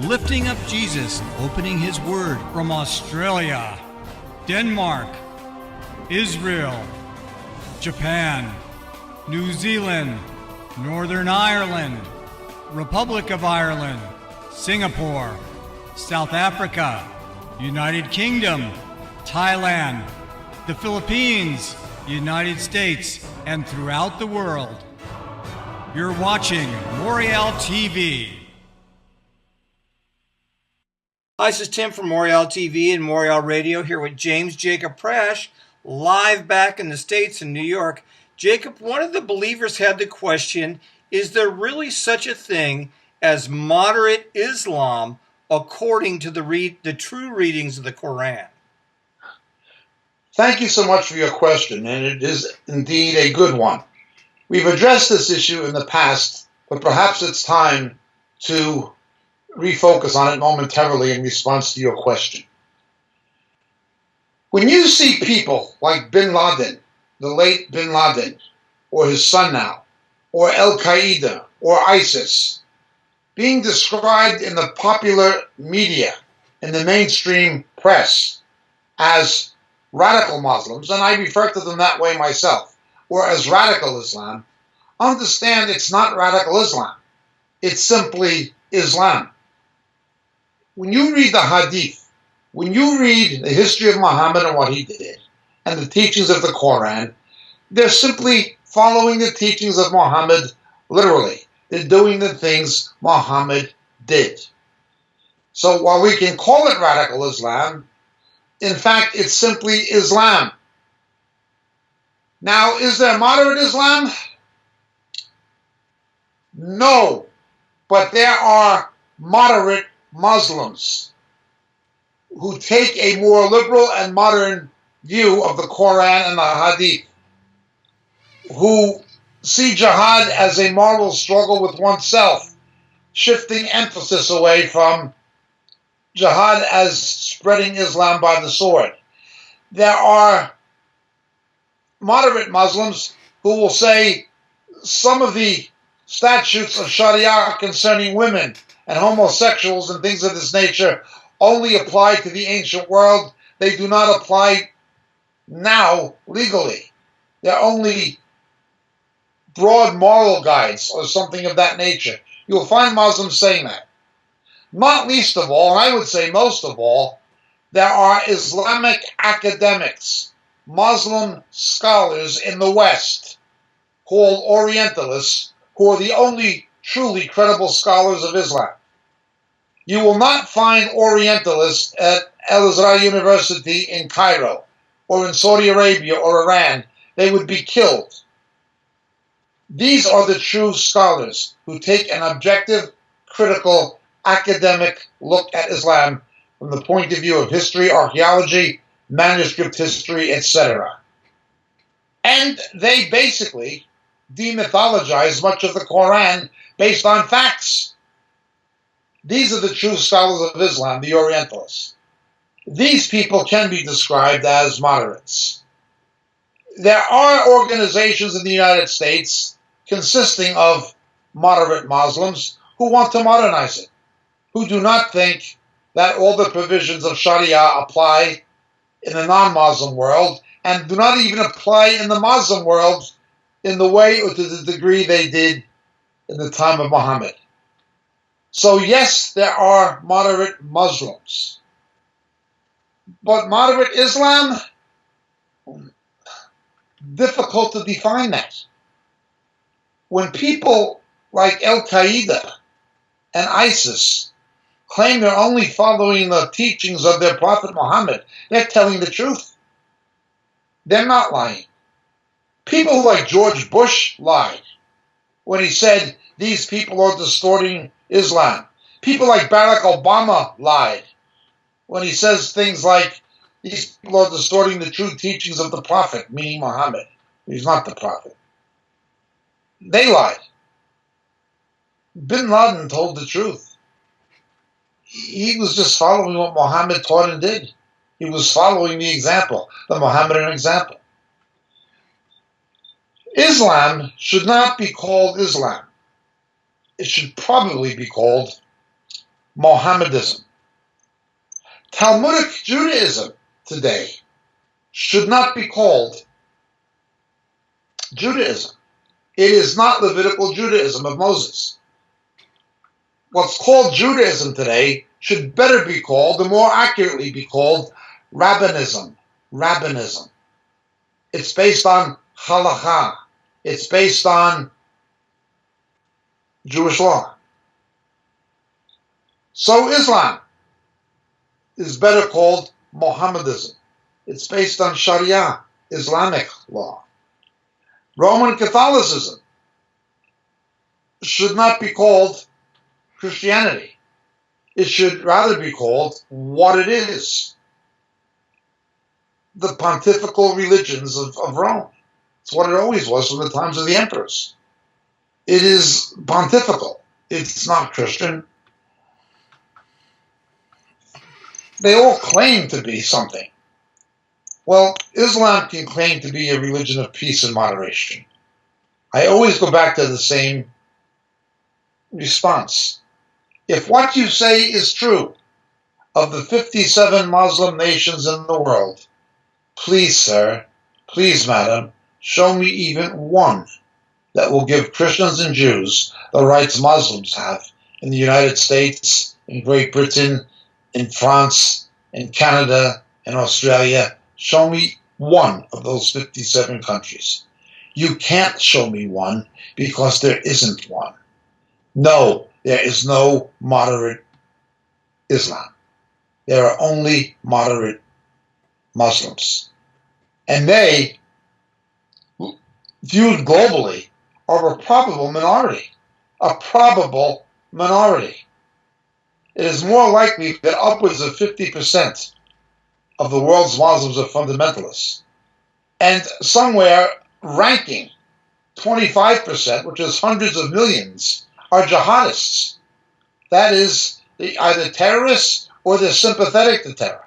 lifting up Jesus, opening His Word from Australia, Denmark, Israel, Japan, New Zealand, Northern Ireland, Republic of Ireland, Singapore, South Africa, United Kingdom, Thailand, the Philippines, United States, and throughout the world. You're watching Moriel TV. Hi, this is Tim from Moriel TV and Moriel Radio here with James JACOB PRASCH, live back in the States in New York. Jacob, one of the believers had the question, is there really such a thing as moderate Islam according to the true readings of the Quran? Thank you so much for your question, and it is indeed a good one. We've addressed this issue in the past, but perhaps it's time to refocus on it momentarily in response to your question. When you see people like Bin Laden, the late Bin Laden, or his son now, or Al-Qaeda, or ISIS, being described in the popular media, in the mainstream press, as radical Muslims, and I refer to them that way myself, or as radical Islam, understand it's not radical Islam. It's simply Islam. When you read the Hadith, when you read the history of Muhammad and what he did, and the teachings of the Quran, they're simply following the teachings of Muhammad literally. They're doing the things Muhammad did. So while we can call it radical Islam, in fact, it's simply Islam. Now, is there moderate Islam? No, but there are moderate Muslims who take a more liberal and modern view of the Quran and the Hadith, who see jihad as a moral struggle with oneself, shifting emphasis away from jihad as spreading Islam by the sword. There are moderate Muslims who will say some of the statutes of Sharia concerning women and homosexuals and things of this nature only apply to the ancient world. They do not apply now legally. They're only broad moral guides or something of that nature. You'll find Muslims saying that. Not least of all, and I would say most of all, there are Islamic academics, Muslim scholars in the West, called Orientalists, who are the only truly credible scholars of Islam. You will not find Orientalists at Al-Azhar University in Cairo, or in Saudi Arabia or Iran. They would be killed. These are the true scholars who take an objective, critical, academic look at Islam from the point of view of history, archaeology, manuscript history, etc. And they basically demythologize much of the Quran based on facts. These are the true scholars of Islam, the Orientalists. These people can be described as moderates. There are organizations in the United States consisting of moderate Muslims who want to modernize it, who do not think that all the provisions of Sharia apply in the non-Muslim world and do not even apply in the Muslim world in the way or to the degree they did in the time of Muhammad. So yes, there are moderate Muslims. But moderate Islam, difficult to define that. When people like Al-Qaeda and ISIS claim they're only following the teachings of their Prophet Muhammad, they're telling the truth. They're not lying. People like George Bush lied when he said these people are distorting Islam. People like Barack Obama lied when he says things like these people are distorting the true teachings of the Prophet, meaning Muhammad. He's not the Prophet. They lied. Bin Laden told the truth. He was just following what Muhammad taught and did. He was following the example, the Mohammedan example. Islam should not be called Islam. It should probably be called Mohammedism. Talmudic Judaism today should not be called Judaism. It is not Levitical Judaism of Moses. What's called Judaism today should better be called, or more accurately be called, Rabbinism. Rabbinism. It's based on halakha. It's based on Jewish law. So Islam is better called Mohammedism. It's based on Sharia, Islamic law. Roman Catholicism should not be called Christianity. It should rather be called what it is: the pontifical religions of Rome. It's what it always was from the times of the emperors. It is pontifical. It's not Christian. They all claim to be something. Well, Islam can claim to be a religion of peace and moderation. I always go back to the same response. If what you say is true of the 57 Muslim nations in the world, please, sir, please, madam, show me even one that will give Christians and Jews the rights Muslims have in the United States, in Great Britain, in France, in Canada, in Australia. Show me one of those 57 countries. You can't show me one because there isn't one. No, there is no moderate Islam. There are only moderate Muslims. And they, viewed globally, are a probable minority. A probable minority. It is more likely that upwards of 50% of the world's Muslims are fundamentalists. And somewhere ranking 25%, which is hundreds of millions, are jihadists. That is, either terrorists or they're sympathetic to terror.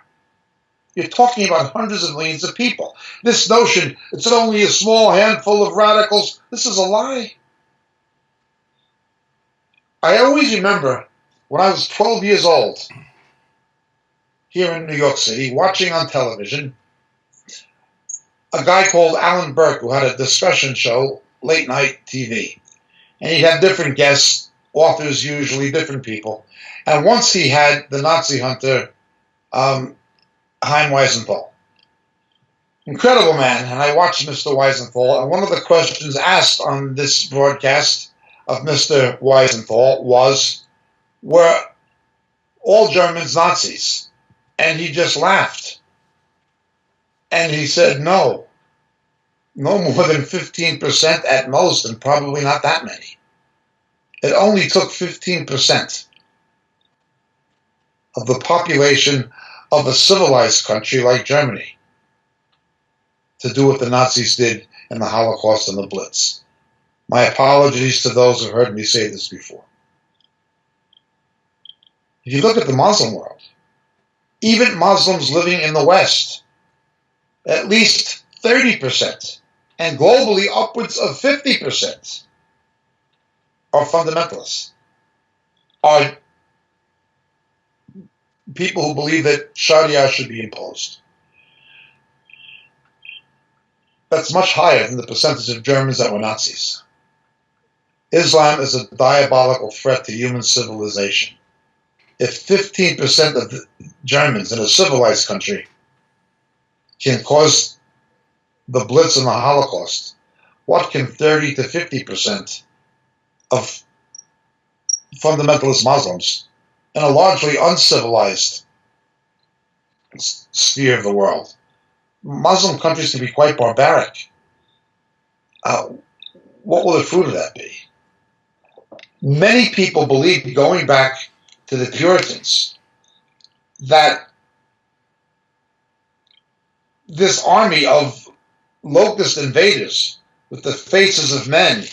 You're talking about hundreds of millions of people. This notion, it's only a small handful of radicals, this is a lie. I always remember when I was 12 years old, here in New York City, watching on television, a guy called Alan Burke, who had a discussion show, late night TV. And he'd have different guests, authors usually, different people. And once he had the Nazi hunter, Chaim Weisenthal. Incredible man. And I watched Mr. Weisenthal. And one of the questions asked on this broadcast of Mr. Weisenthal was, were all Germans Nazis? And he just laughed. And he said, no more than 15% at most, and probably not that many. It only took 15% of the population of a civilized country like Germany to do what the Nazis did in the Holocaust and the Blitz. My apologies to those who heard me say this before. If you look at the Muslim world, even Muslims living in the West, at least 30%, and globally upwards of 50%, are fundamentalists, are people who believe that Sharia should be imposed. That's much higher than the percentage of Germans that were Nazis. Islam is a diabolical threat to human civilization. If 15% of the Germans in a civilized country can cause the Blitz and the Holocaust, what can 30 to 50% of fundamentalist Muslims in a largely uncivilized sphere of the world? Muslim countries can be quite barbaric. What will the fruit of that be? Many people believe, going back to the Puritans, that this army of locust invaders with the faces of men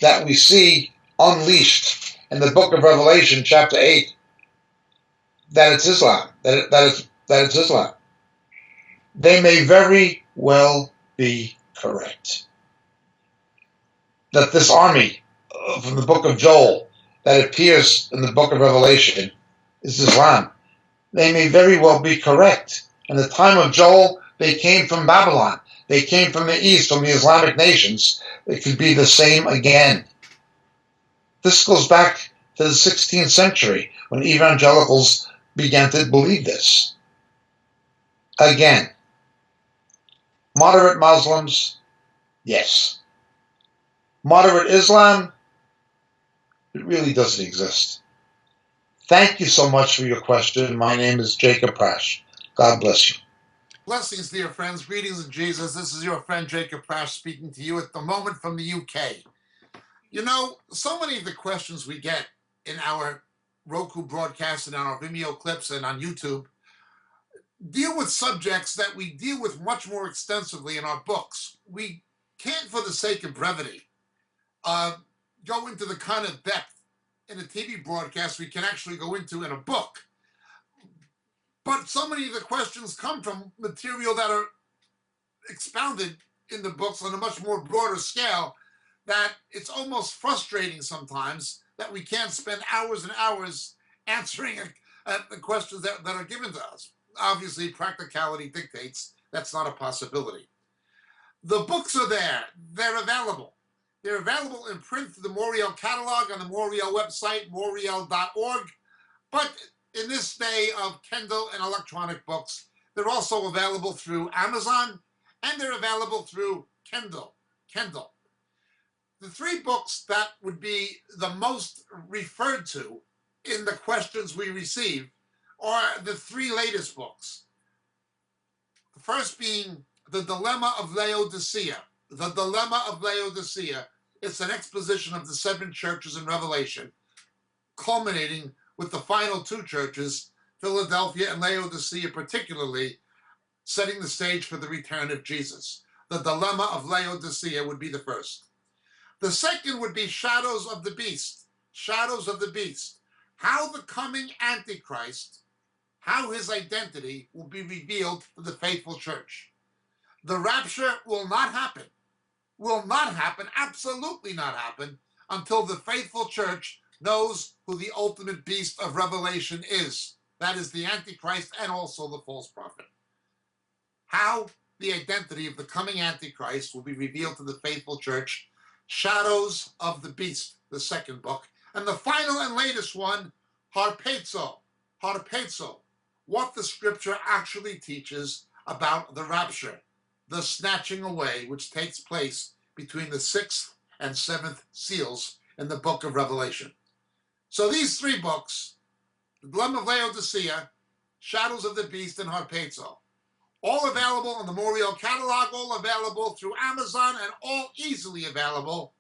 that we see unleashed in the book of Revelation, chapter 8, that it's Islam, that it's Islam. They may very well be correct. That this army from the book of Joel that appears in the book of Revelation is Islam. They may very well be correct. In the time of Joel, they came from Babylon. They came from the east, from the Islamic nations. It could be the same again. This goes back to the 16th century when evangelicals began to believe this. Again, moderate Muslims, yes. Moderate Islam, it really doesn't exist. Thank you so much for your question. My name is JACOB PRASCH. God bless you. Blessings, dear friends. Greetings in Jesus. This is your friend JACOB PRASCH speaking to you at the moment from the UK. You know, so many of the questions we get in our Roku broadcast and on our Vimeo clips and on YouTube deal with subjects that we deal with much more extensively in our books. We can't, for the sake of brevity, go into the kind of depth in a TV broadcast we can actually go into in a book. But so many of the questions come from material that are expounded in the books on a much more broader scale that it's almost frustrating sometimes that we can't spend hours and hours answering the questions that are given to us. Obviously, practicality dictates that's not a possibility. The books are there. They're available. They're available in print through the Moriel catalog on the Moriel website, moriel.org. But in this day of Kindle and electronic books, they're also available through Amazon, and they're available through Kindle. The three books that would be the most referred to in the questions we receive are the three latest books. The first being The Dilemma of Laodicea. The Dilemma of Laodicea. It's an exposition of the seven churches in Revelation, culminating with the final two churches, Philadelphia and Laodicea particularly, setting the stage for the return of Jesus. The Dilemma of Laodicea would be the first. The second would be Shadows of the Beast. Shadows of the Beast. How the coming Antichrist, how his identity will be revealed to the faithful church. The rapture will not happen, absolutely not happen, until the faithful church knows who the ultimate beast of Revelation is. That is the Antichrist and also the false prophet. How the identity of the coming Antichrist will be revealed to the faithful church. Shadows of the Beast, the second book. And the final and latest one, Harpazo. What the scripture actually teaches about the rapture, the snatching away, which takes place between the sixth and seventh seals in the book of Revelation. So these three books, The Dilemma of Laodicea, Shadows of the Beast, and Harpazo, all available in the Moriel catalog, all available through Amazon, and all easily available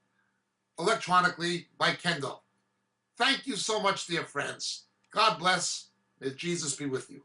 electronically by Kindle. Thank you so much, dear friends. God bless. May Jesus be with you.